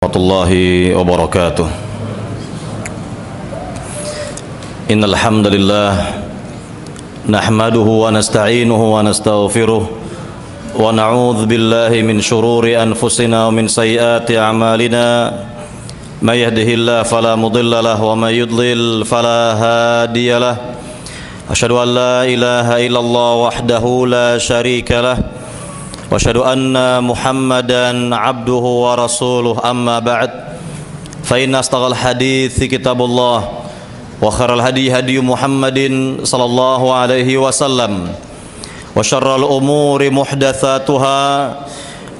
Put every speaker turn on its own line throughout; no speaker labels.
Warahmatullahi wabarakatuh. Innal hamdalillah nahmaduhu wa nasta'inuhu wa nastaghfiruh wa na'udzu billahi min shururi anfusina wa min sayyiati a'malina may yahdihillahu fala mudilla lahu wa may yudlil fala hadiyalah. Asyhadu an la ilaha illallah wahdahu la syarika lah wa asyhadu anna Muhammadan abduhu wa rasuluh. Amma ba'd, fa inna astaqal hadithi kitabullah wa khairal hadi hadi Muhammadin sallallahu alaihi wasallam wa syarrul umuri muhdatsatuha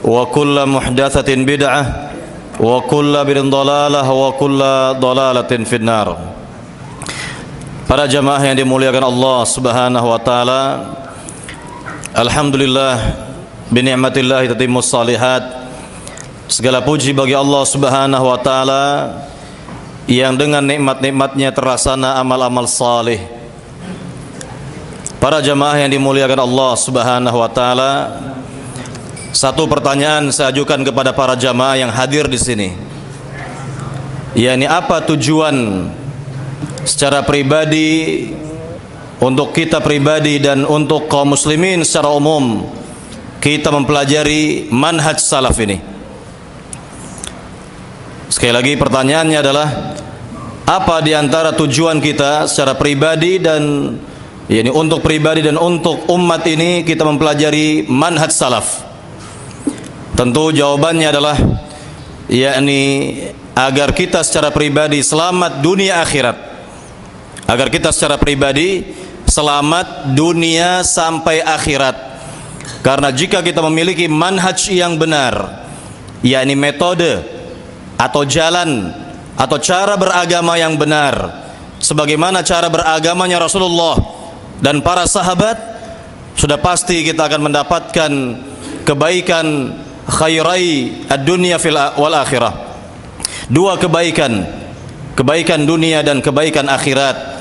wa kullu muhdatsatin bid'ah wa kullu bid'atin dhalalah wa kullu dhalalatin finnar. Para jamaah yang dimuliakan Allah Subhanahu wa taala, alhamdulillah binikmatillahi tatimmus shalihat. Segala puji bagi Allah Subhanahu wa taala yang dengan nikmat-nikmatnya terlaksana amal-amal salih. Para jamaah yang dimuliakan Allah Subhanahu wa taala, satu pertanyaan saya ajukan kepada para jamaah yang hadir di sini. yakni apa tujuan secara pribadi untuk kita pribadi dan untuk kaum muslimin secara umum kita mempelajari manhaj salaf ini? Sekali lagi pertanyaannya adalah apa di antara tujuan kita secara pribadi dan yakni untuk pribadi dan untuk umat ini kita mempelajari manhaj salaf? Tentu jawabannya adalah yakni agar kita secara pribadi selamat dunia akhirat. Agar kita secara pribadi selamat dunia sampai akhirat. Karena jika kita memiliki manhaj yang benar, yakni metode atau jalan atau cara beragama yang benar, sebagaimana cara beragamanya Rasulullah dan para sahabat, sudah pasti kita akan mendapatkan kebaikan khairai ad-dunya wal akhirah. Dua kebaikan, kebaikan dunia dan kebaikan akhirat.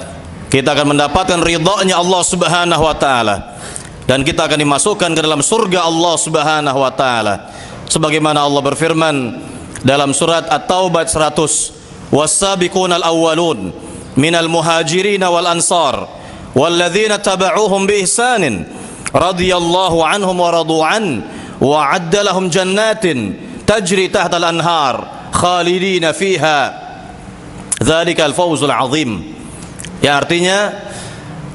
Kita akan mendapatkan ridha-Nya Allah Subhanahu wa taala dan kita akan dimasukkan ke dalam surga Allah Subhanahu wa taala. Sebagaimana Allah berfirman dalam surat At-Taubah 100, "Was-sabiqunal awwalun minal muhajirin wal ansar walladzina tabauhum bi ihsanin radhiyallahu anhum wa radu an wa 'adda lahum jannatin tajri tahtal anhar khalidina fiha dzalikal fawzul 'azim." Ya, artinya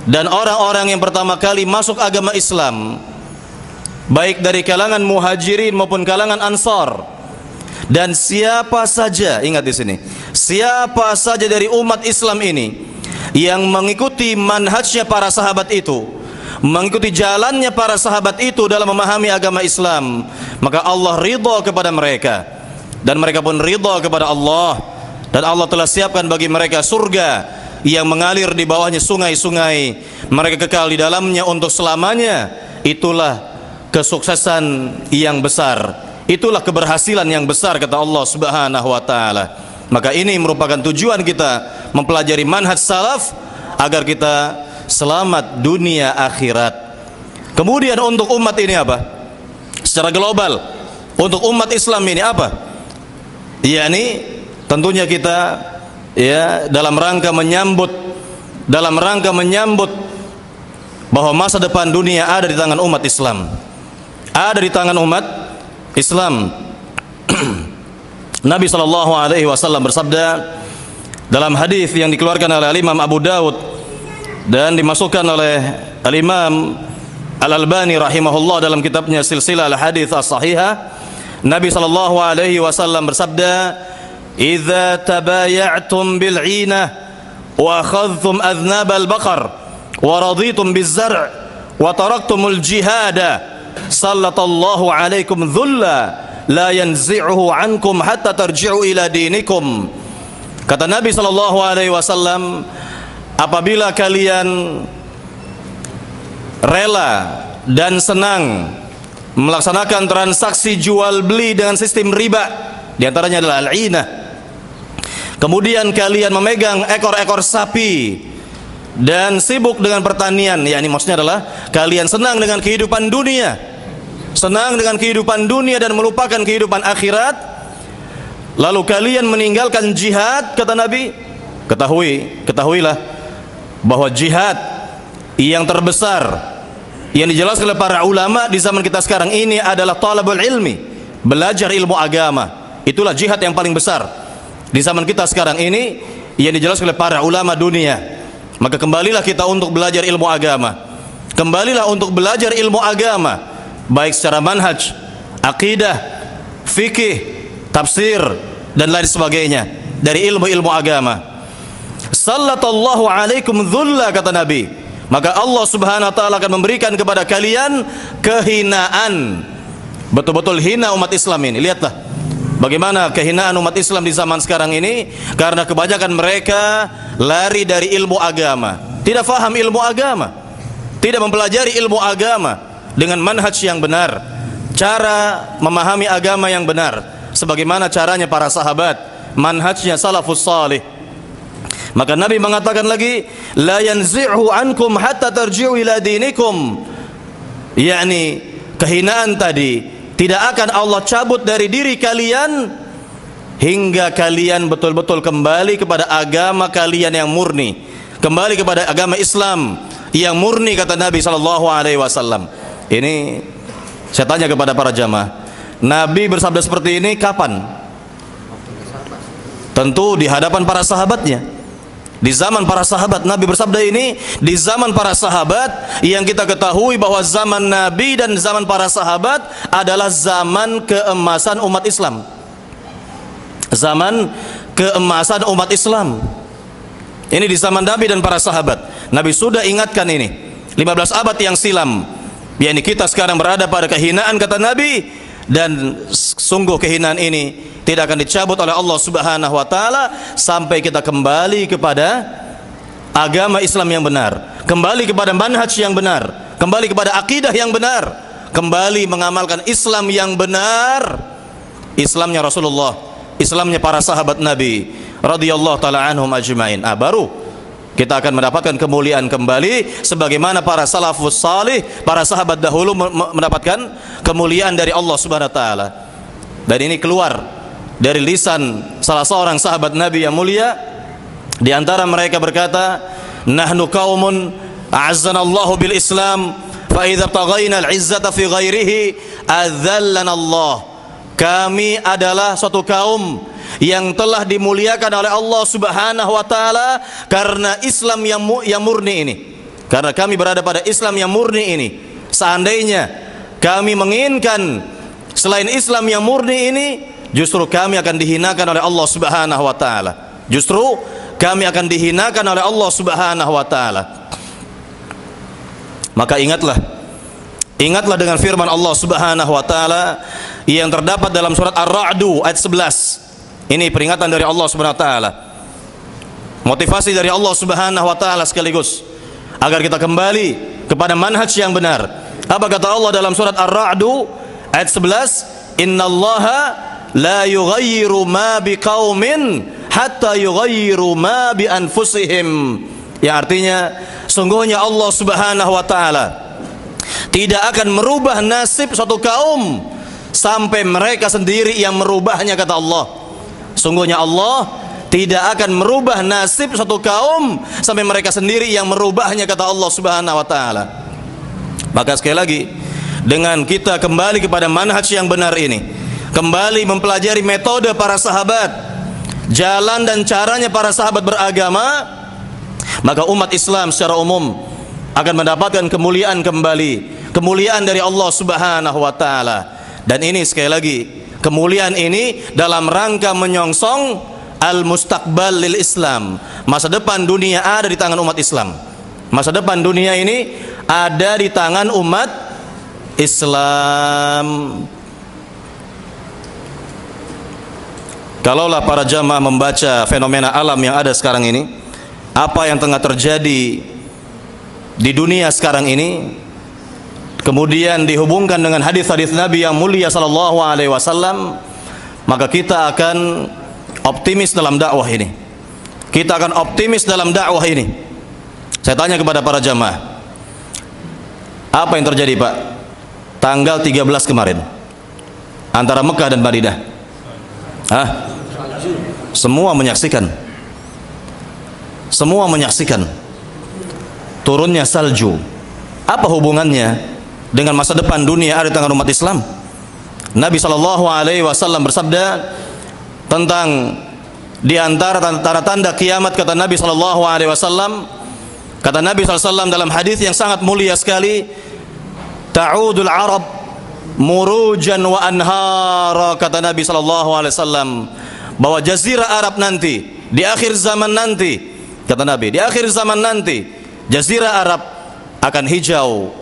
dan orang-orang yang pertama kali masuk agama Islam baik dari kalangan muhajirin maupun kalangan ansar, dan siapa saja, ingat di sini, siapa saja dari umat Islam ini yang mengikuti manhajnya para sahabat itu, mengikuti jalannya para sahabat itu dalam memahami agama Islam, maka Allah ridha kepada mereka dan mereka pun ridha kepada Allah, dan Allah telah siapkan bagi mereka surga yang mengalir di bawahnya sungai-sungai, mereka kekal di dalamnya untuk selamanya. Itulah kesuksesan yang besar, itulah keberhasilan yang besar, kata Allah Subhanahu wa taala. Maka ini merupakan tujuan kita mempelajari manhaj salaf agar kita selamat dunia akhirat. Kemudian untuk umat ini apa? Secara global untuk umat Islam ini apa? Yakni tentunya kita dalam rangka menyambut bahwa masa depan dunia ada di tangan umat Islam. Ada di tangan umat Islam. Nabi sallallahu alaihi wasallam bersabda dalam hadis yang dikeluarkan oleh Imam Abu Dawud dan dimasukkan oleh Al-Imam Al-Albani rahimahullah dalam kitabnya Silsilah Al-Hadits As-Sahihah, Nabi sallallahu alaihi wasallam bersabda, "Idza tabaya'tum bil 'inah wa akhadhtum adhnab al-baqar wa raditum biz-zar' wa taraktumul jihada sallatallahu 'alaikum dhulla la yanzi'uhu 'ankum hatta tarji'u ila dinikum." Kata Nabi sallallahu alaihi wasallam, apabila kalian rela dan senang melaksanakan transaksi jual beli dengan sistem riba, di antaranya adalah al-'inah, kemudian kalian memegang ekor-ekor sapi dan sibuk dengan pertanian, yakni maksudnya adalah kalian senang dengan kehidupan dunia, senang dengan kehidupan dunia dan melupakan kehidupan akhirat, lalu kalian meninggalkan jihad, kata Nabi, ketahuilah bahwa jihad yang terbesar yang dijelaskan oleh para ulama di zaman kita sekarang ini adalah talabul ilmi, belajar ilmu agama. Itulah jihad yang paling besar di zaman kita sekarang ini yang dijelaskan oleh para ulama dunia. Maka kembalilah kita untuk belajar ilmu agama, kembalilah untuk belajar ilmu agama, baik secara manhaj, akidah, fikih, tafsir, dan lain sebagainya dari ilmu-ilmu agama. Sallallahu alaikum dhulla, kata Nabi, maka Allah subhanahu wa ta'ala akan memberikan kepada kalian kehinaan. Betul-betul hina umat Islam ini. Lihatlah bagaimana kehinaan umat Islam di zaman sekarang ini, karena kebanyakan mereka lari dari ilmu agama, tidak faham ilmu agama, tidak mempelajari ilmu agama dengan manhaj yang benar, cara memahami agama yang benar sebagaimana caranya para sahabat, manhajnya salafus salih. Maka Nabi mengatakan lagi, la yanzi'hu ankum hatta tarji'u ila dinikum, yakni kehinaan tadi tidak akan Allah cabut dari diri kalian hingga kalian betul-betul kembali kepada agama kalian yang murni, kembali kepada agama Islam yang murni, kata Nabi sallallahu alaihi wasallam. Ini saya tanya kepada para jamaah, Nabi bersabda seperti ini kapan? Tentu di hadapan para sahabatnya. Di zaman para sahabat Nabi bersabda ini, di zaman para sahabat yang kita ketahui bahwa zaman Nabi dan zaman para sahabat adalah zaman keemasan umat Islam. Zaman keemasan umat Islam. Ini di zaman Nabi dan para sahabat. Nabi sudah ingatkan ini 15 abad yang silam. yakni kita sekarang berada pada kehinaan, kata Nabi, dan sungguh kehinaan ini tidak akan dicabut oleh Allah Subhanahu wa taala sampai kita kembali kepada agama Islam yang benar, kembali kepada manhaj yang benar, kembali kepada akidah yang benar, kembali mengamalkan Islam yang benar, Islamnya Rasulullah, Islamnya para sahabat Nabi radhiyallahu taala anhum ajmain. Baru kita akan mendapatkan kemuliaan kembali sebagaimana para salafus salih, para sahabat dahulu mendapatkan kemuliaan dari Allah Subhanahu wa taala. Dan ini keluar dari lisan salah seorang sahabat Nabi yang mulia. Di antara mereka berkata, "Nahnu qaumun a'azzanallahu bil Islam, fa idza taghayna al-'izzata fi ghairihi adzallana Allah." Kami adalah suatu kaum yang telah dimuliakan oleh Allah Subhanahu wa taala karena Islam yang murni ini. Karena kami berada pada Islam yang murni ini. Seandainya kami menginginkan selain Islam yang murni ini, justru kami akan dihinakan oleh Allah Subhanahu wa taala. Justru kami akan dihinakan oleh Allah Subhanahu wa taala. Maka ingatlah dengan firman Allah Subhanahu wa taala yang terdapat dalam surat Ar-Ra'd ayat 11. Ini peringatan dari Allah Subhanahu wa taala, motivasi dari Allah Subhanahu wa taala sekaligus agar kita kembali kepada manhaj yang benar. Apa kata Allah dalam surat Ar-Ra'd ayat 11? Innallaha la yughayyiru ma biqaumin hatta yughayyiru ma bi anfusihim. Yang artinya, sungguhnya Allah Subhanahu wa taala tidak akan merubah nasib suatu kaum sampai mereka sendiri yang merubahnya, kata Allah. Sungguhnya Allah tidak akan merubah nasib suatu kaum sampai mereka sendiri yang merubahnya, kata Allah Subhanahu wa taala. Maka sekali lagi, dengan kita kembali kepada manhaj yang benar ini, kembali mempelajari metode para sahabat, jalan dan caranya para sahabat beragama, maka umat Islam secara umum akan mendapatkan kemuliaan kembali, kemuliaan dari Allah Subhanahu wa taala. Dan ini sekali lagi, kemuliaan ini dalam rangka menyongsong al-mustaqbal lil Islam. Masa depan dunia ada di tangan umat Islam. Masa depan dunia ini ada di tangan umat Islam. Kalaulah para jamaah membaca fenomena alam yang ada sekarang ini, apa yang tengah terjadi di dunia sekarang ini, kemudian dihubungkan dengan hadis-hadis Nabi yang mulia sallallahu alaihi wasallam, maka kita akan optimis dalam dakwah ini. Kita akan optimis dalam dakwah ini. Saya tanya kepada para jamaah, apa yang terjadi, Pak, tanggal 13 kemarin antara Mekah dan Madinah? Semua menyaksikan. Semua menyaksikan turunnya salju. Apa hubungannya dengan masa depan dunia ada di tangan umat Islam? Nabi SAW bersabda tentang di antara tanda-tanda kiamat, kata Nabi SAW, kata Nabi SAW dalam hadis yang sangat mulia sekali, ta'udul Arab murujan wa anhara, kata Nabi SAW, bahwa jazirah Arab nanti di akhir zaman nanti, kata Nabi, di akhir zaman nanti jazirah Arab akan hijau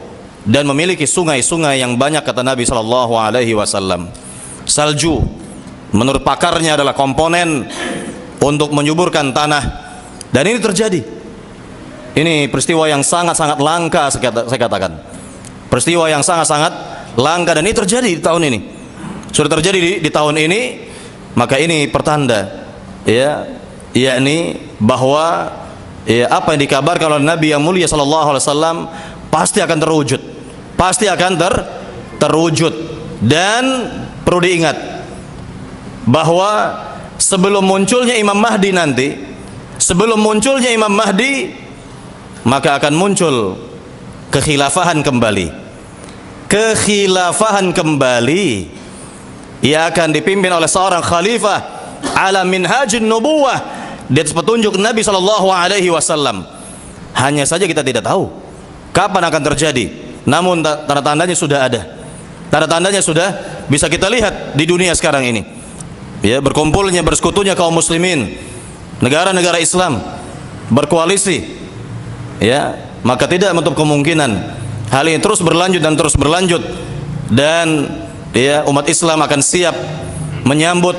dan memiliki sungai-sungai yang banyak, kata Nabi SAW. Salju menurut pakarnya adalah komponen untuk menyuburkan tanah, dan ini terjadi. Ini peristiwa yang sangat-sangat langka, saya katakan. Peristiwa yang sangat-sangat langka, dan ini terjadi di tahun ini. Sudah terjadi di tahun ini, maka ini pertanda, ya, yakni bahwa apa yang dikabarkan oleh Nabi yang mulia SAW pasti akan terwujud, pasti akan terwujud. Dan perlu diingat bahwa sebelum munculnya Imam Mahdi nanti, sebelum munculnya Imam Mahdi, maka akan muncul kekhilafahan kembali. Kekhilafahan kembali ia akan dipimpin oleh seorang khalifah ala minhajin nubuwah, di atas petunjuk Nabi SAW. Hanya saja kita tidak tahu kapan akan terjadi, namun tanda-tandanya sudah ada. Tanda-tandanya sudah bisa kita lihat di dunia sekarang ini, ya, berkumpulnya, bersekutunya kaum muslimin, negara-negara Islam berkoalisi, ya, maka tidak menutup kemungkinan hal ini terus berlanjut dan terus berlanjut, dan ya, umat Islam akan siap menyambut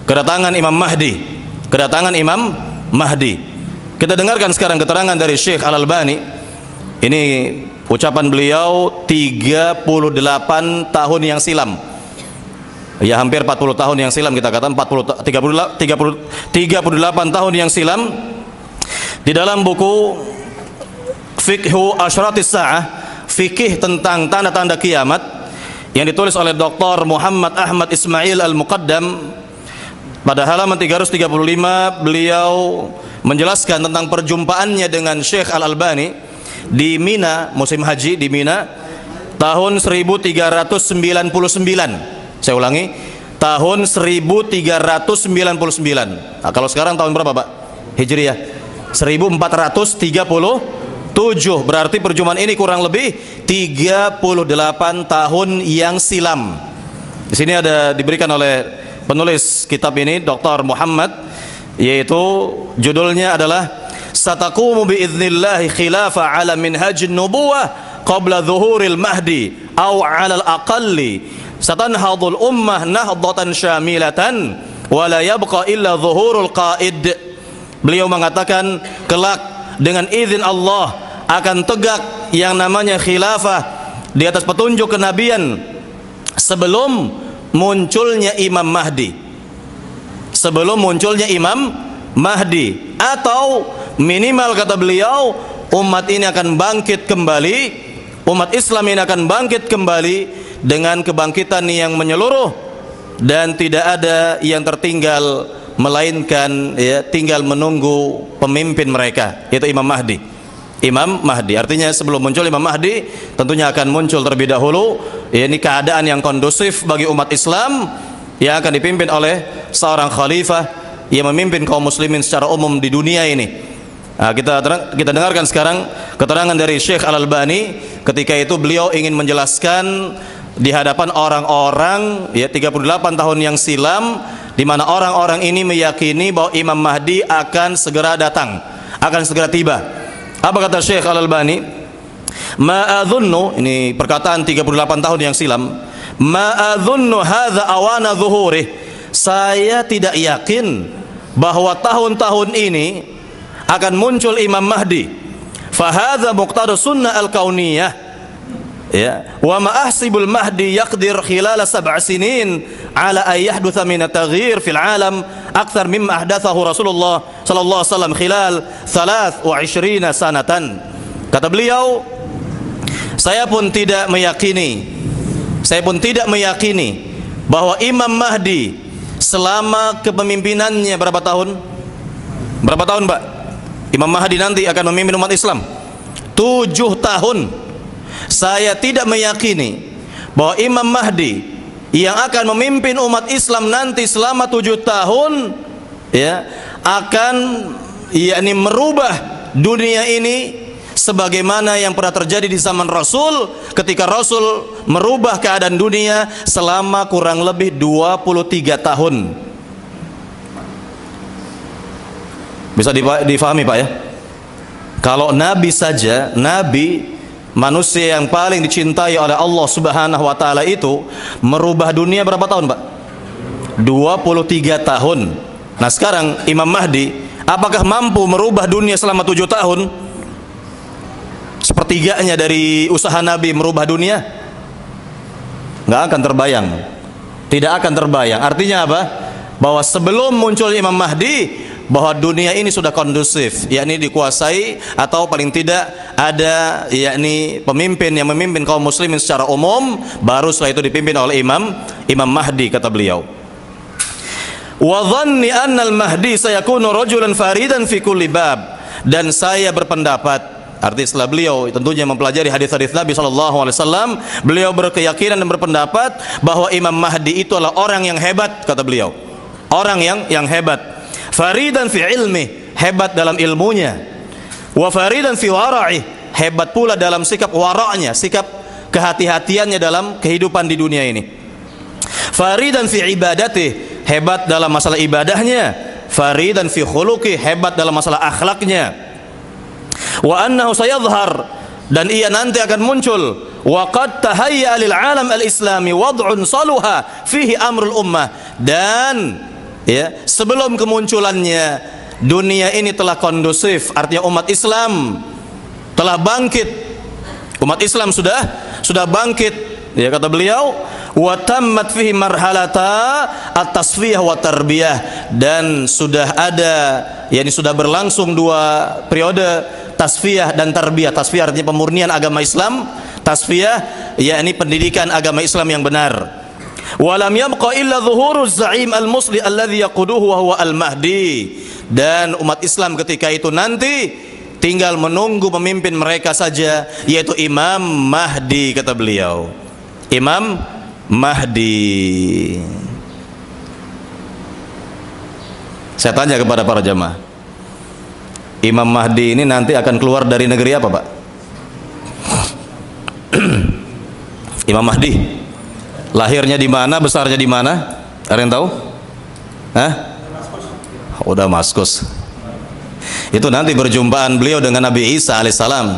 kedatangan Imam Mahdi, kedatangan Imam Mahdi. Kita dengarkan sekarang keterangan dari Syekh Al-Albani. Ini ucapan beliau 38 tahun yang silam, ya, hampir 40 tahun yang silam, kita katakan 38 tahun yang silam, di dalam buku Fiqhu Asyratis Sa'ah, fikih tentang tanda-tanda kiamat, yang ditulis oleh Dr. Muhammad Ahmad Ismail Al-Muqaddam. Pada halaman 335 beliau menjelaskan tentang perjumpaannya dengan Syekh Al-Albani di Mina, musim haji di Mina tahun 1399. Saya ulangi, tahun 1399. Nah, kalau sekarang tahun berapa, Pak? Hijriah 1437. Berarti perjumpaan ini kurang lebih 38 tahun yang silam. Di sini ada diberikan oleh penulis kitab ini, Dr. Muhammad, yaitu judulnya adalah Sataqumu biidznillahi khilafa ala minhajin nubuwah qabla zuhuril mahdi aw ala al-aqalli satanhadul ummah nahdatan syamilatan wa la yabqa illa zuhurul qaid. Beliau mengatakan kelak dengan izin Allah akan tegak yang namanya khilafah di atas petunjuk kenabian sebelum munculnya Imam Mahdi, sebelum munculnya Imam Mahdi, atau minimal, kata beliau, umat ini akan bangkit kembali, umat Islam ini akan bangkit kembali dengan kebangkitan yang menyeluruh, dan tidak ada yang tertinggal melainkan, ya, tinggal menunggu pemimpin mereka, yaitu Imam Mahdi. Imam Mahdi artinya sebelum muncul Imam Mahdi tentunya akan muncul terlebih dahulu, ya, ini keadaan yang kondusif bagi umat Islam yang akan dipimpin oleh seorang khalifah yang memimpin kaum muslimin secara umum di dunia ini. Nah, kita dengarkan sekarang keterangan dari Syekh Al-Albani. Ketika itu beliau ingin menjelaskan di hadapan orang-orang, ya, 38 tahun yang silam, di mana orang-orang ini meyakini bahwa Imam Mahdi akan segera datang, akan segera tiba. Apa kata Syekh Al-Albani? Ma'adhunnu, ini perkataan 38 tahun yang silam, ma'adhunnu hadza awana zuhurih. Saya tidak yakin bahwa tahun-tahun ini akan muncul Imam Mahdi. Fahadza muqtada sunnah al-kauniyah, ya, wa ma ahsibul mahdi yaqdir khilal 7 sinin ala ay yahdutha min at-taghyir fil alam akthar mimma ahdathahu Rasulullah sallallahu alaihi wasallam khilal 23 sanatan. Kata beliau, saya pun tidak meyakini bahwa Imam Mahdi selama kepemimpinannya berapa tahun? Berapa tahun, Pak? Imam Mahdi nanti akan memimpin umat Islam 7 tahun. Saya tidak meyakini bahwa Imam Mahdi yang akan memimpin umat Islam nanti selama 7 tahun ya akan merubah dunia ini sebagaimana yang pernah terjadi di zaman Rasul, ketika Rasul merubah keadaan dunia selama kurang lebih 23 tahun. Bisa difahami, Pak, ya? Kalau Nabi saja, Nabi manusia yang paling dicintai oleh Allah Subhanahu wa taala itu merubah dunia berapa tahun, Pak? 23 tahun. Nah, sekarang Imam Mahdi apakah mampu merubah dunia selama 7 tahun? Sepertiganya dari usaha Nabi merubah dunia? Nggak akan terbayang. Tidak akan terbayang. Artinya apa? Bahwa sebelum muncul Imam Mahdi, bahwa dunia ini sudah kondusif, yakni dikuasai atau paling tidak ada yakni pemimpin yang memimpin kaum muslimin secara umum, baru setelah itu dipimpin oleh Imam Mahdi, kata beliau. Wa dhanni anna al-Mahdi sayakunu rajulan faridan fi kulli bab, dan saya berpendapat, artinya setelah beliau tentunya mempelajari hadis-hadis Nabi SAW, beliau berkeyakinan dan berpendapat bahwa Imam Mahdi itu adalah orang yang hebat, kata beliau, orang yang hebat. Faridan fi ilmi, hebat dalam ilmunya. Wa faridan fi wara'i, hebat pula dalam sikap wara'nya, sikap kehati-hatiannya dalam kehidupan di dunia ini. Faridan fi ibadati, hebat dalam masalah ibadahnya. Faridan fi khuluqi, hebat dalam masalah akhlaknya. Wa annahu sayadhhar, dan ia nanti akan muncul. Wa qad tahayya lil alam al-islami wad'un saluha fihi amrul ummah, dan ya, sebelum kemunculannya dunia ini telah kondusif, artinya umat Islam telah bangkit. Umat Islam sudah bangkit, ya, kata beliau, wa tammat fihi marhalata at-tasfiyah wa tarbiyah, dan sudah ada, yakni sudah berlangsung 2 periode tasfiyah dan tarbiyah. Tasfiyah artinya pemurnian agama Islam, tasfiyah yakni pendidikan agama Islam yang benar. Walam yabqa illa zuhuruz za'im al-musli alladhi yaquduhu wa huwa al-Mahdi, dan umat Islam ketika itu nanti tinggal menunggu pemimpin mereka saja, yaitu Imam Mahdi, kata beliau. Imam Mahdi. Saya tanya kepada para jamaah, Imam Mahdi ini nanti akan keluar dari negeri apa, Pak? Imam Mahdi lahirnya di mana, besarnya di mana? Ada yang tahu? Hah? Oh, Damaskus. Itu nanti berjumpaan beliau dengan Nabi Isa alaihissalam.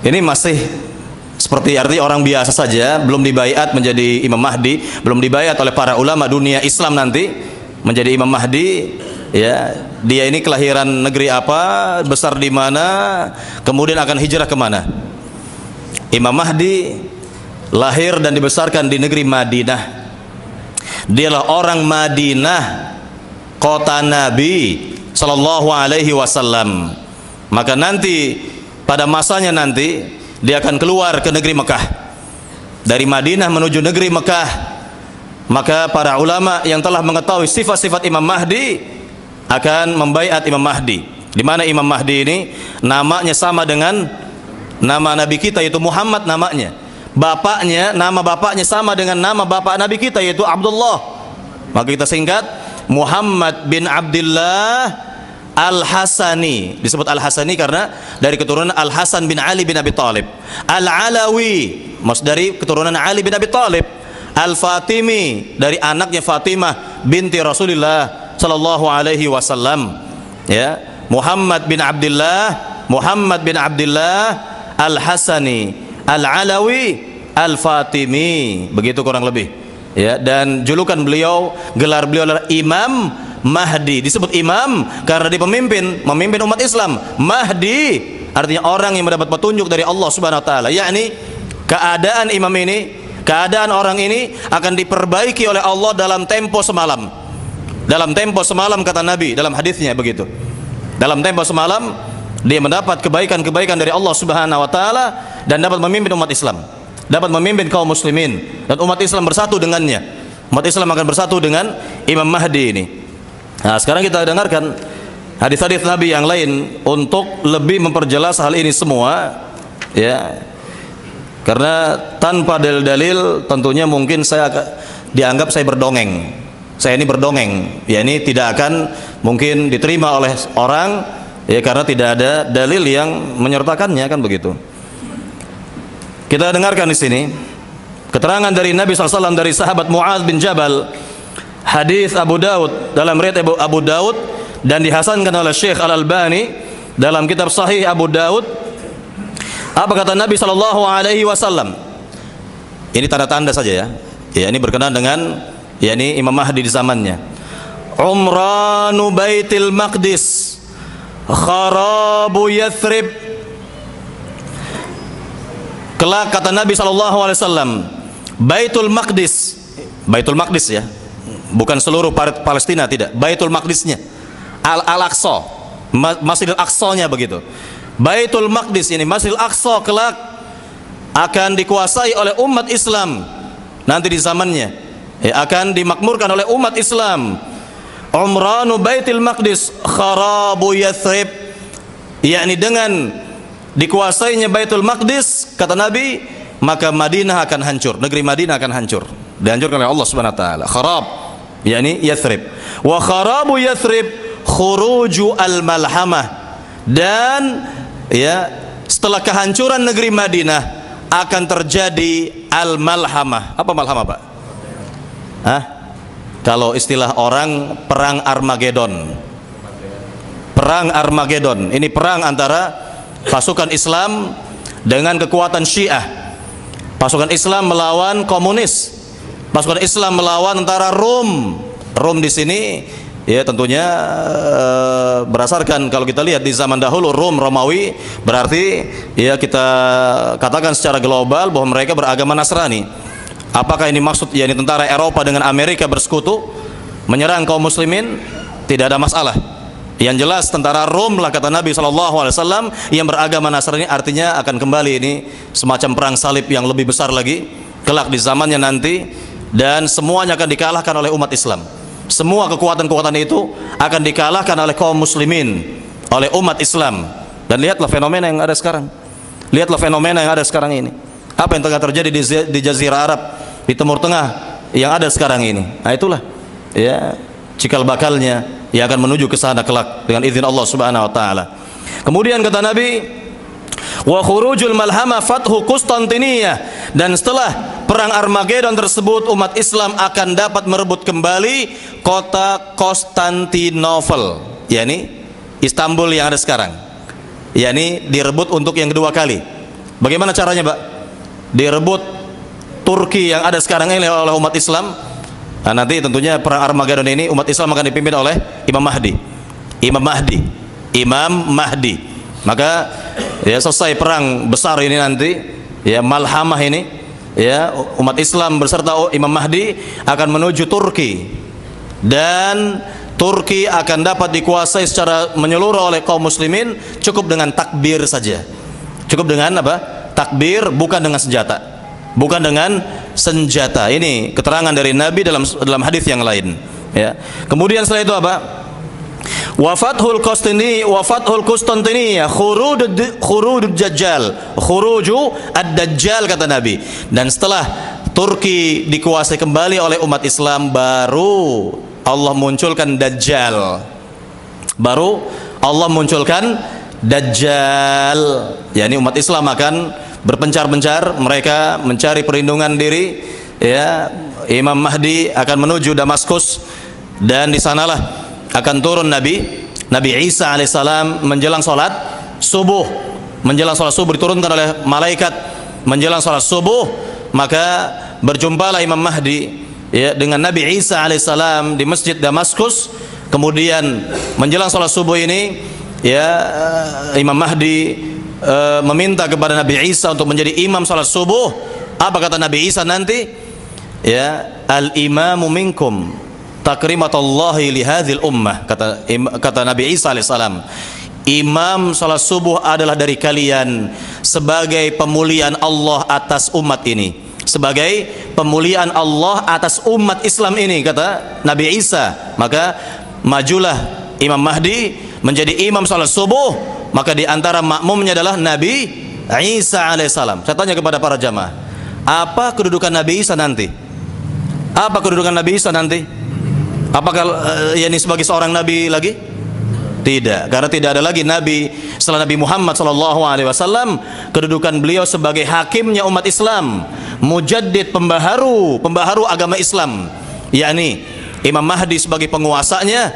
Ini masih seperti arti orang biasa saja, belum dibaiat menjadi Imam Mahdi, belum dibaiat oleh para ulama dunia Islam nanti menjadi Imam Mahdi. Ya, dia ini kelahiran negeri apa, besar di mana, kemudian akan hijrah kemana? Imam Mahdi lahir dan dibesarkan di negeri Madinah. Dialah orang Madinah, kota Nabi sallallahu alaihi wasallam. Maka nanti pada masanya nanti dia akan keluar ke negeri Mekah. Dari Madinah menuju negeri Mekah. Maka para ulama yang telah mengetahui sifat-sifat Imam Mahdi akan membaiat Imam Mahdi. Di mana Imam Mahdi ini namanya sama dengan nama Nabi kita, yaitu Muhammad namanya. Bapaknya, nama bapaknya sama dengan nama bapak Nabi kita, yaitu Abdullah. Maka kita singkat Muhammad bin Abdullah Al-Hasani. Disebut Al-Hasani karena dari keturunan Al-Hasan bin Ali bin Abi Thalib. Al-Alawi, maksud dari keturunan Ali bin Abi Thalib. Al-Fatimi, dari anaknya Fatimah binti Rasulullah sallallahu alaihi wasallam. Ya, Muhammad bin Abdullah Al-Hasani Al-Alawi Al-Fatimi, begitu kurang lebih. Ya, dan julukan beliau, gelar beliau adalah Imam Mahdi. Disebut imam karena dia memimpin umat Islam. Mahdi artinya orang yang mendapat petunjuk dari Allah Subhanahu wa taala, yakni keadaan imam ini, keadaan orang ini akan diperbaiki oleh Allah dalam tempo semalam. Dalam tempo semalam, kata Nabi dalam hadisnya begitu. Dalam tempo semalam dia mendapat kebaikan-kebaikan dari Allah Subhanahu wa taala dan dapat memimpin umat Islam, dapat memimpin kaum muslimin, dan umat Islam bersatu dengannya. Umat Islam akan bersatu dengan Imam Mahdi ini. Nah, sekarang kita dengarkan hadis-hadis Nabi yang lain untuk lebih memperjelas hal ini semua, ya. Karena tanpa dalil-dalil tentunya mungkin saya dianggap saya berdongeng. Saya ini berdongeng, ya, ini tidak akan mungkin diterima oleh orang, ya, karena tidak ada dalil yang menyertakannya, kan begitu. Kita dengarkan di sini keterangan dari Nabi SAW dari sahabat Mu'adz bin Jabal, hadis Abu Daud, dalam riwayat Abu Daud, dan dihasankan oleh Syekh Al-Albani dalam kitab Sahih Abu Daud. Apa kata Nabi SAW? Ini tanda-tanda saja, ya. Ya, ini berkenaan dengan, ya, ini Imam Mahdi di zamannya. Umranu Baitil Maqdis, kharabu Yathrib. Kelak kata Nabi SAW, Baitul Maqdis, Baitul Maqdis, ya, bukan seluruh Palestina, tidak, Baitul Maqdisnya, Al-Aqsa, Masjidil Aqsa-nya begitu. Baitul Maqdis ini, Masjidil Aqsa, kelak akan dikuasai oleh umat Islam nanti di zamannya, ya, akan dimakmurkan oleh umat Islam. Umranu Baitul Maqdis, kharabu Yathrib, yakni dengan dikuasainya Baitul Maqdis, kata Nabi, maka Madinah akan hancur, negeri Madinah akan hancur, dihancurkan oleh Allah Subhanahu wa taala. Kharab, yakni Yathrib. Wa kharabu Yathrib khuruju al-malhamah, dan, ya, setelah kehancuran negeri Madinah akan terjadi al-malhamah. Apa malhamah, Pak? Hah? Kalau istilah orang, perang Armageddon. Perang Armageddon. Ini perang antara pasukan Islam dengan kekuatan Syiah. Pasukan Islam melawan komunis. Pasukan Islam melawan tentara Rom. Rom di sini, ya, tentunya berdasarkan kalau kita lihat di zaman dahulu Rom, Romawi, berarti, ya, kita katakan secara global bahwa mereka beragama Nasrani. Apakah ini maksud, ya, ini tentara Eropa dengan Amerika bersekutu menyerang kaum muslimin? Tidak ada masalah. Yang jelas tentara Rom lah, kata Nabi SAW, yang beragama Nasrani, artinya akan kembali ini semacam perang salib yang lebih besar lagi kelak di zamannya nanti, dan semuanya akan dikalahkan oleh umat Islam. Semua kekuatan-kekuatan itu akan dikalahkan oleh kaum muslimin, oleh umat Islam. Dan lihatlah fenomena yang ada sekarang. Lihatlah fenomena yang ada sekarang ini. Apa yang tengah terjadi di Jazirah Arab, di Timur Tengah yang ada sekarang ini. Nah, itulah, ya, cikal bakalnya yang akan menuju ke sana kelak dengan izin Allah Subhanahu wa taala. Kemudian kata Nabi, wa khurujul malhamah fathu Konstantiniyah, dan setelah perang Armageddon tersebut umat Islam akan dapat merebut kembali kota Konstantinopel, yakni Istanbul yang ada sekarang. Yakni direbut untuk yang kedua kali. Bagaimana caranya, Pak? Direbut Turki yang ada sekarang ini oleh umat Islam. Nah, nanti tentunya perang Armageddon ini umat Islam akan dipimpin oleh Imam Mahdi. Imam Mahdi. Imam Mahdi. Maka, ya, selesai perang besar ini nanti, ya, malhamah ini, ya, umat Islam beserta Imam Mahdi akan menuju Turki, dan Turki akan dapat dikuasai secara menyeluruh oleh kaum muslimin cukup dengan takbir saja. Cukup dengan apa? Takbir, bukan dengan senjata. Bukan dengan senjata. Ini keterangan dari Nabi dalam hadis yang lain, ya. Kemudian setelah itu apa? Wafathul Konstantiniyah khurujud Dajjal, khuruju ad-Dajjal, kata Nabi. Dan setelah Turki dikuasai kembali oleh umat Islam, baru Allah munculkan Dajjal. Baru Allah munculkan Dajjal. yakni umat Islam akan berpencar-pencar, mereka mencari perlindungan diri, ya. Imam Mahdi akan menuju Damaskus, dan di sanalah akan turun Nabi Isa alaihissalam menjelang sholat subuh. Menjelang sholat subuh diturunkan oleh malaikat menjelang sholat subuh, maka berjumpalah Imam Mahdi, ya, dengan Nabi Isa alaihissalam di masjid Damaskus. Kemudian menjelang sholat subuh ini, ya, Imam Mahdi meminta kepada Nabi Isa untuk menjadi imam salat subuh. Apa kata Nabi Isa nanti? Ya, al-imamu minkum takrimatullahi li hadhil ummah, kata Nabi Isa alaihissalam, imam salat subuh adalah dari kalian sebagai pemuliaan Allah atas umat ini, sebagai pemuliaan Allah atas umat Islam ini, kata Nabi Isa. Maka majulah Imam Mahdi menjadi imam salat subuh, maka di antara makmumnya adalah Nabi Isa alaihissalam. Saya tanya kepada para jamaah, apa kedudukan Nabi Isa nanti? Apa kedudukan Nabi Isa nanti? Apakah yakni sebagai seorang nabi lagi? Tidak, karena tidak ada lagi nabi setelah Nabi Muhammad SAW. Kedudukan beliau sebagai hakimnya umat Islam, mujaddid, pembaharu agama Islam, yakni Imam Mahdi sebagai penguasanya,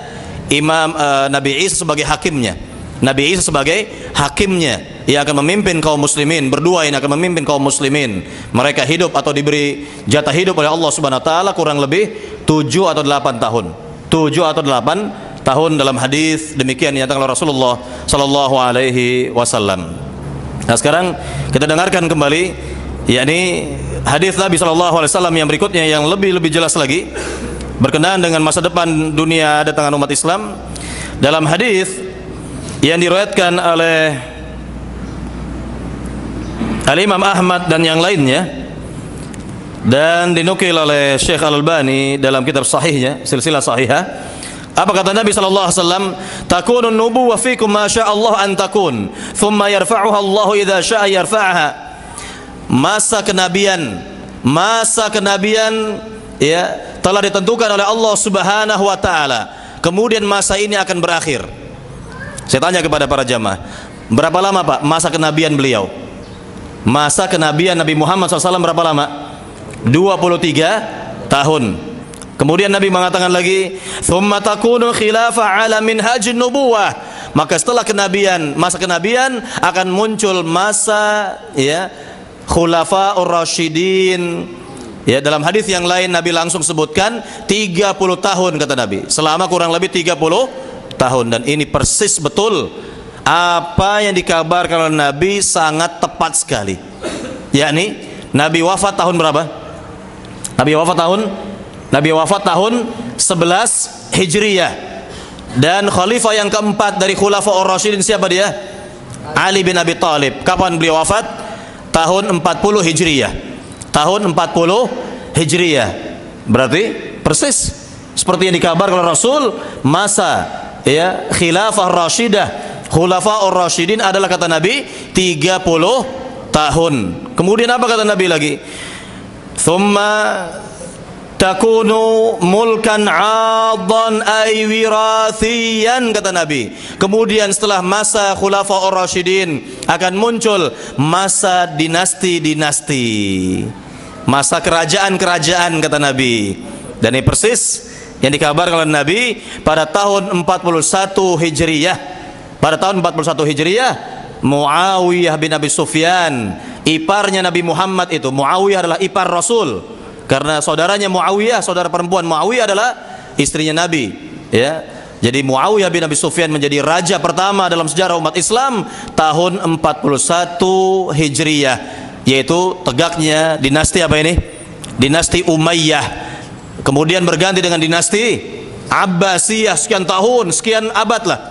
Nabi Isa sebagai hakimnya. Nabi Isa sebagai hakimnya, ia akan memimpin kaum muslimin, berdua ini akan memimpin kaum muslimin. Mereka hidup atau diberi jatah hidup oleh Allah Subhanahu wa taala kurang lebih 7 atau 8 tahun. 7 atau 8 tahun dalam hadis demikian dinyatakan oleh Rasulullah sallallahu alaihi wasallam. Nah, sekarang kita dengarkan kembali yakni hadis Nabi sallallahu alaihi wasallam yang berikutnya yang lebih jelas lagi berkenaan dengan masa depan dunia ada tangan umat Islam. Dalam hadis yang diriwayatkan oleh Al-Imam Ahmad dan yang lainnya dan dinukil oleh Syekh Al-Albani dalam kitab sahihnya, silsilah sahihah. Apa kata Nabi sallallahu alaihi wasallam? Takunun nubuwah fikum ma syaa Allah an takun, thumma yarfa'uha Allah idza syaa yarfa'aha. Masa kenabian ya telah ditentukan oleh Allah Subhanahu wa taala. Kemudian masa ini akan berakhir. Saya tanya kepada para jamaah, berapa lama Pak masa kenabian beliau? Masa kenabian Nabi Muhammad SAW berapa lama? 23 tahun. Kemudian Nabi mengatakan lagi, "Tsumma takunu khilafah 'ala minhajin nubuwah." Maka setelah kenabian, masa kenabian akan muncul masa ya khulafaur rasyidin. Ya, dalam hadis yang lain Nabi langsung sebutkan 30 tahun kata Nabi. Selama kurang lebih 30 tahun, dan ini persis betul apa yang dikabarkan oleh Nabi, sangat tepat sekali. Yakni Nabi wafat tahun berapa? Nabi wafat tahun 11 Hijriyah. Dan khalifah yang keempat dari Khulafaur Rasyidin siapa dia? Ali bin Abi Thalib. Kapan beliau wafat? Tahun 40 Hijriyah. Tahun 40 Hijriyah. Berarti persis seperti yang dikabarkan oleh Rasul, masa ya khilafah Rasyidah, Khulafaur Rasyidin adalah kata Nabi 30 tahun. Kemudian apa kata Nabi lagi? Thumma takunu mulkan 'adhan ay wirathiyan, kata Nabi. Kemudian setelah masa Khulafaur Rasyidin akan muncul masa dinasti-dinasti, masa kerajaan-kerajaan kata Nabi. Dan ini persis yang dikabarkan oleh Nabi pada tahun 41 Hijriyah. Pada tahun 41 Hijriyah, Muawiyah bin Abi Sufyan, iparnya Nabi Muhammad itu. Muawiyah adalah ipar Rasul, karena saudaranya Muawiyah, saudara perempuan Muawiyah adalah istrinya Nabi, ya. Jadi Muawiyah bin Abi Sufyan menjadi raja pertama dalam sejarah umat Islam tahun 41 Hijriyah, yaitu tegaknya dinasti apa ini? Dinasti Umayyah. Kemudian berganti dengan dinasti Abbasiyah, sekian tahun, sekian abad lah.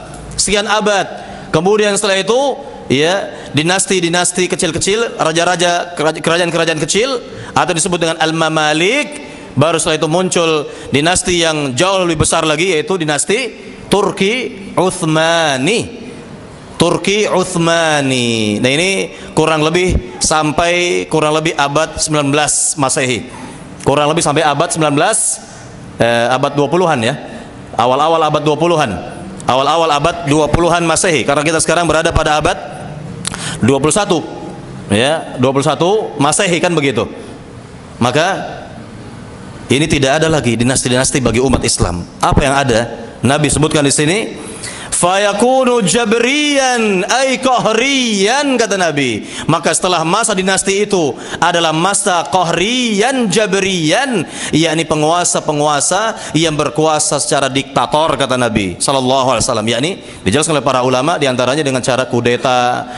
Sekian abad. Kemudian setelah itu ya dinasti-dinasti kecil-kecil, raja-raja, kerajaan-kerajaan kecil, atau disebut dengan Al-Mamalik. Baru setelah itu muncul dinasti yang jauh lebih besar lagi, yaitu dinasti Turki Utsmani. Turki Utsmani. Nah, ini kurang lebih sampai abad 19 Masehi. Kurang lebih sampai abad 19, abad 20-an ya. Awal-awal abad 20-an. Awal-awal abad 20-an Masehi, karena kita sekarang berada pada abad 21. Ya, 21 Masehi kan begitu. Maka ini tidak ada lagi dinasti-dinasti bagi umat Islam. Apa yang ada? Nabi sebutkan di sini, fayakunu jabriyan ay qahriyan, kata Nabi. Maka setelah masa dinasti itu adalah masa qahriyan jabriyan, yakni penguasa-penguasa yang berkuasa secara diktator, kata Nabi sallallahu alaihi wasallam. Yakni dijelaskan oleh para ulama diantaranya dengan cara kudeta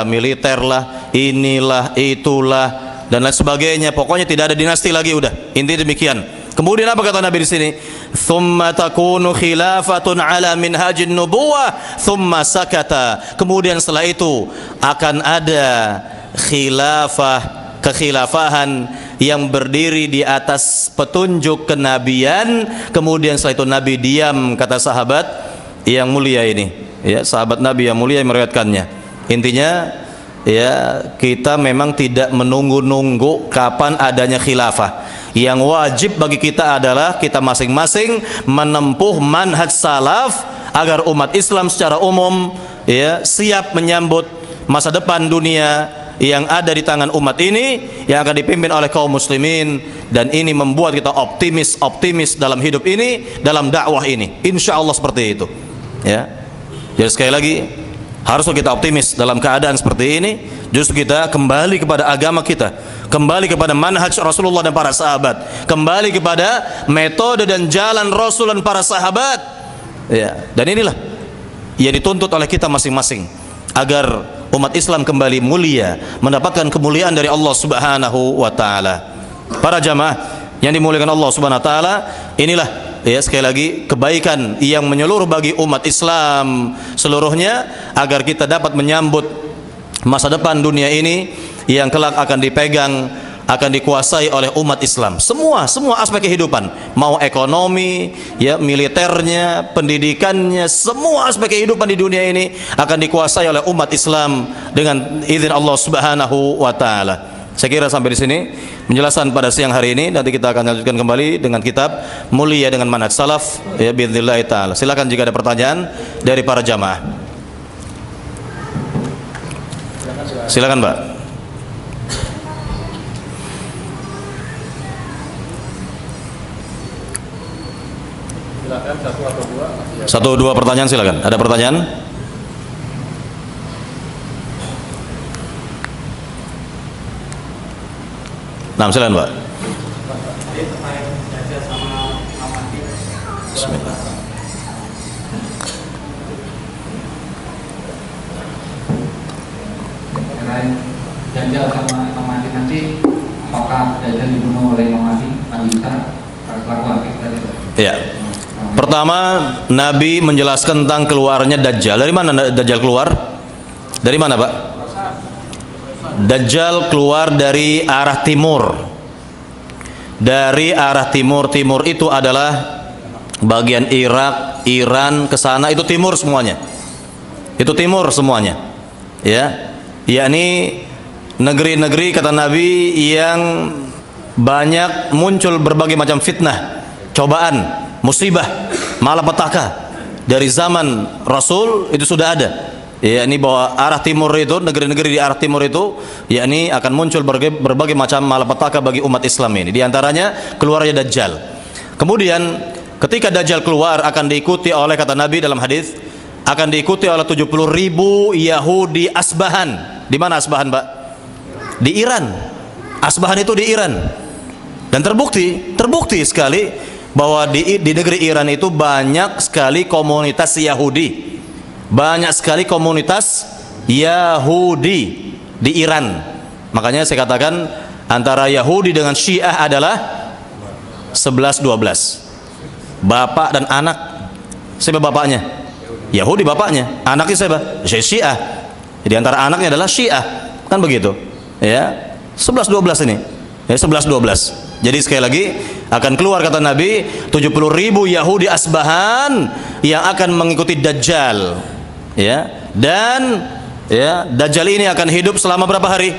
militer lah, inilah itulah dan lain sebagainya. Pokoknya tidak ada dinasti lagi, udah. Intinya demikian. Kemudian apa kata Nabi di sini? Thumma takunu khilafatun ala minhajin nubuwah, thumma sakata. Kemudian setelah itu akan ada khilafah, kekhilafahan yang berdiri di atas petunjuk kenabian, kemudian setelah itu Nabi diam, kata sahabat yang mulia ini, ya, sahabat Nabi yang mulia yang meriwayatkannya. Intinya, ya, kita memang tidak menunggu-nunggu kapan adanya khilafah. Yang wajib bagi kita adalah kita masing-masing menempuh manhaj salaf agar umat Islam secara umum, ya, siap menyambut masa depan dunia yang ada di tangan umat ini yang akan dipimpin oleh kaum muslimin, dan ini membuat kita optimis dalam hidup ini, dalam dakwah ini. Insya Allah seperti itu, ya. Jadi sekali lagi, harus kita optimis dalam keadaan seperti ini. Justru kita kembali kepada agama kita, kembali kepada manhaj Rasulullah dan para sahabat, kembali kepada metode dan jalan Rasul dan para sahabat, ya. Dan inilah yang dituntut oleh kita masing-masing agar umat Islam kembali mulia, mendapatkan kemuliaan dari Allah Subhanahu wa taala. Para jamaah yang dimuliakan Allah Subhanahu wa taala, inilah, ya, sekali lagi kebaikan yang menyeluruh bagi umat Islam seluruhnya, agar kita dapat menyambut masa depan dunia ini yang kelak akan dipegang, akan dikuasai oleh umat Islam. Semua aspek kehidupan, mau ekonomi, ya, militernya, pendidikannya, semua aspek kehidupan di dunia ini akan dikuasai oleh umat Islam dengan izin Allah Subhanahu wa taala. Saya kira sampai di sini penjelasan pada siang hari ini. Nanti kita akan lanjutkan kembali dengan kitab Mulia dengan Manhaj Salaf, ya, biidznillah taala. Silakan jika ada pertanyaan dari para jamaah. Silakan, Mbak. Silakan, satu atau dua pertanyaan, silakan. Ada pertanyaan? Nah, silakan, Pak. Bismillah.
Dajjal sama Imam Mahdi nanti, apakah Dajjal dibunuh oleh Imam Mahdi? Lanjutan kelakuan kita.
Ya. Pertama, Nabi menjelaskan tentang keluarnya Dajjal. Dari mana Dajjal keluar? Dari mana, Pak? Dajjal keluar dari arah timur. Dari arah timur. Timur itu adalah bagian Irak, Iran, ke sana itu timur semuanya. Itu timur semuanya. Ya. Yakni negeri-negeri, kata Nabi, yang banyak muncul berbagai macam fitnah, cobaan, musibah, malapetaka. Dari zaman Rasul itu sudah ada, yakni bahwa arah timur itu, negeri-negeri di arah timur itu, yakni akan muncul berbagai macam malapetaka bagi umat Islam ini. Di antaranya keluarnya Dajjal. Kemudian ketika Dajjal keluar akan diikuti oleh, kata Nabi dalam hadis, akan diikuti oleh 70.000 Yahudi Asbahan. Di mana Asbahan, Pak? Di Iran. Asbahan itu di Iran. Dan terbukti sekali bahwa di negeri Iran itu banyak sekali komunitas Yahudi. Banyak sekali komunitas Yahudi di Iran. Makanya saya katakan antara Yahudi dengan Syiah adalah 11-12. Bapak dan anak. Siapa bapaknya? Yahudi bapaknya. Anaknya siapa? Syiah. Jadi antara anaknya adalah Syiah. Kan begitu. Ya. 11-12 ini. Ya, 11-12. Jadi sekali lagi akan keluar, kata Nabi, 70.000 Yahudi Asbahan yang akan mengikuti Dajjal. Ya. Dan, ya, Dajjal ini akan hidup selama berapa hari?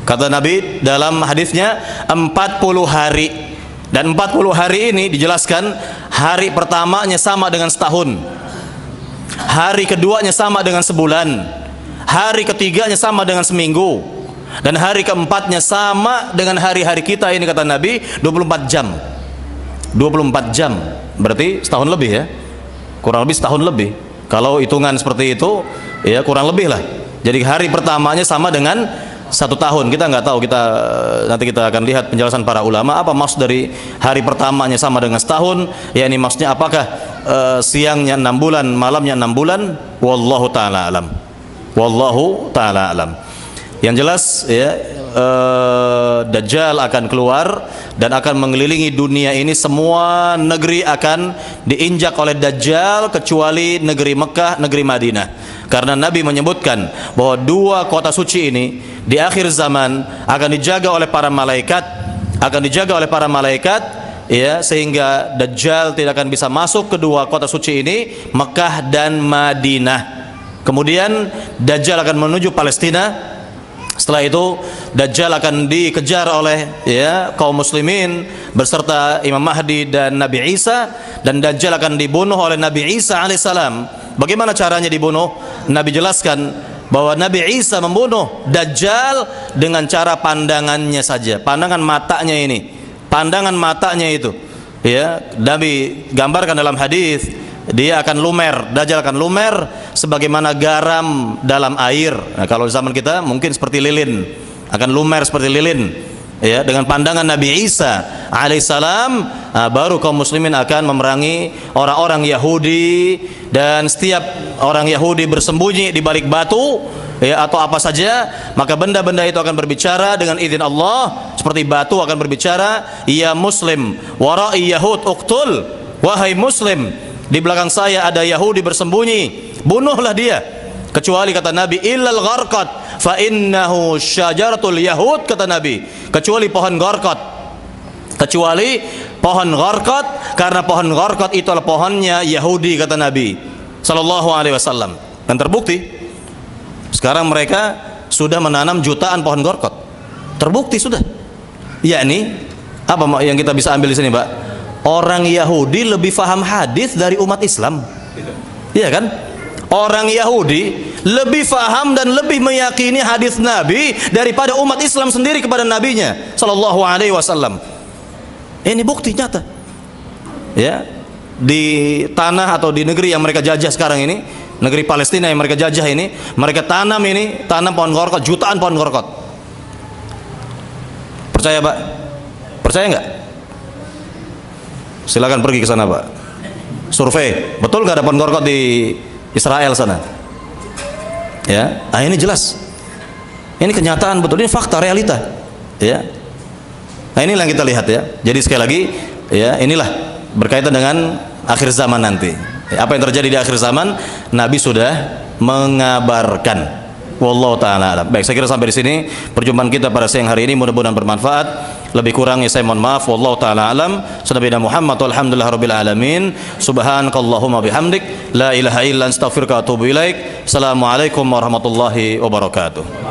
Kata Nabi dalam hadisnya 40 hari. Dan 40 hari ini dijelaskan, hari pertamanya sama dengan setahun, hari keduanya sama dengan sebulan, hari ketiganya sama dengan seminggu, dan hari keempatnya sama dengan hari-hari kita ini, kata Nabi, 24 jam. 24 jam berarti setahun lebih, ya, kurang lebih setahun lebih. Kalau hitungan seperti itu, ya, kurang lebih lah. Jadi hari pertamanya sama dengan 1 tahun. Kita nggak tahu, nanti kita akan lihat penjelasan para ulama apa maksud dari hari pertamanya sama dengan setahun. Ya, ini maksudnya apakah siangnya 6 bulan, malamnya 6 bulan? Wallahu taala alam. Wallahu taala alam. Yang jelas, ya, Dajjal akan keluar dan akan mengelilingi dunia ini. Semua negeri akan diinjak oleh Dajjal kecuali negeri Mekah, negeri Madinah. Karena Nabi menyebutkan bahwa dua kota suci ini di akhir zaman akan dijaga oleh para malaikat, ya, sehingga Dajjal tidak akan bisa masuk ke dua kota suci ini, Mekah dan Madinah. Kemudian Dajjal akan menuju Palestina. Setelah itu Dajjal akan dikejar oleh, ya, kaum muslimin beserta Imam Mahdi dan Nabi Isa, dan Dajjal akan dibunuh oleh Nabi Isa alaihissalam. Bagaimana caranya dibunuh? Nabi jelaskan bahwa Nabi Isa membunuh Dajjal dengan cara pandangannya saja, pandangan matanya ini, pandangan matanya itu, ya. Nabi gambarkan dalam hadis, dia akan lumer, Dajjal akan lumer sebagaimana garam dalam air. Nah, kalau zaman kita mungkin seperti lilin, akan lumer seperti lilin, ya. Dengan pandangan Nabi Isa alaihissalam, baru kaum muslimin akan memerangi orang-orang Yahudi, dan setiap orang Yahudi bersembunyi di balik batu, ya, atau apa saja, maka benda-benda itu akan berbicara dengan izin Allah. Seperti batu akan berbicara, ya Muslim, warai Yahud uqtul, wahai Muslim, di belakang saya ada Yahudi bersembunyi, bunuhlah dia. Kecuali, kata Nabi, illal gharqat fa innahu syajaratul yahud, kata Nabi, kecuali pohon gharqat, kecuali pohon gharqat, karena pohon gharqat itu adalah pohonnya Yahudi, kata Nabi sallallahu alaihi wasallam. Dan terbukti sekarang mereka sudah menanam jutaan pohon gharqat. Terbukti sudah. Yakni apa yang kita bisa ambil di sini, Pak? Orang Yahudi lebih faham hadis dari umat Islam, iya kan? Orang Yahudi lebih faham dan lebih meyakini hadis Nabi daripada umat Islam sendiri kepada nabinya sallallahu alaihi wasallam. Ini bukti nyata, ya. Di tanah atau di negeri yang mereka jajah sekarang ini, negeri Palestina yang mereka jajah ini, mereka tanam pohon gharqat, jutaan pohon gharqat. Percaya, Pak? Percaya nggak? Silakan pergi ke sana, Pak. Survei, betul nggak ada pohon gharqat di Israel sana? Ya, ini jelas. Ini kenyataan betul, ini fakta, realita. Ya. Nah, inilah yang kita lihat, ya. Jadi sekali lagi, ya, inilah berkaitan dengan akhir zaman nanti. Apa yang terjadi di akhir zaman, Nabi sudah mengabarkan. Wallahu ta'ala alam. Baik, saya kira sampai di sini perjumpaan kita pada siang hari ini, mudah-mudahan bermanfaat. Lebih kurangnya saya mohon maaf. Wallahu ta'ala alam. Sallallahu Muhammad walhamdulillah rabbil alamin. Subhanakallahumma bihamdik, la ilaha illa anta astaghfiruka wa atubu ilaik. Assalamualaikum warahmatullahi wabarakatuh.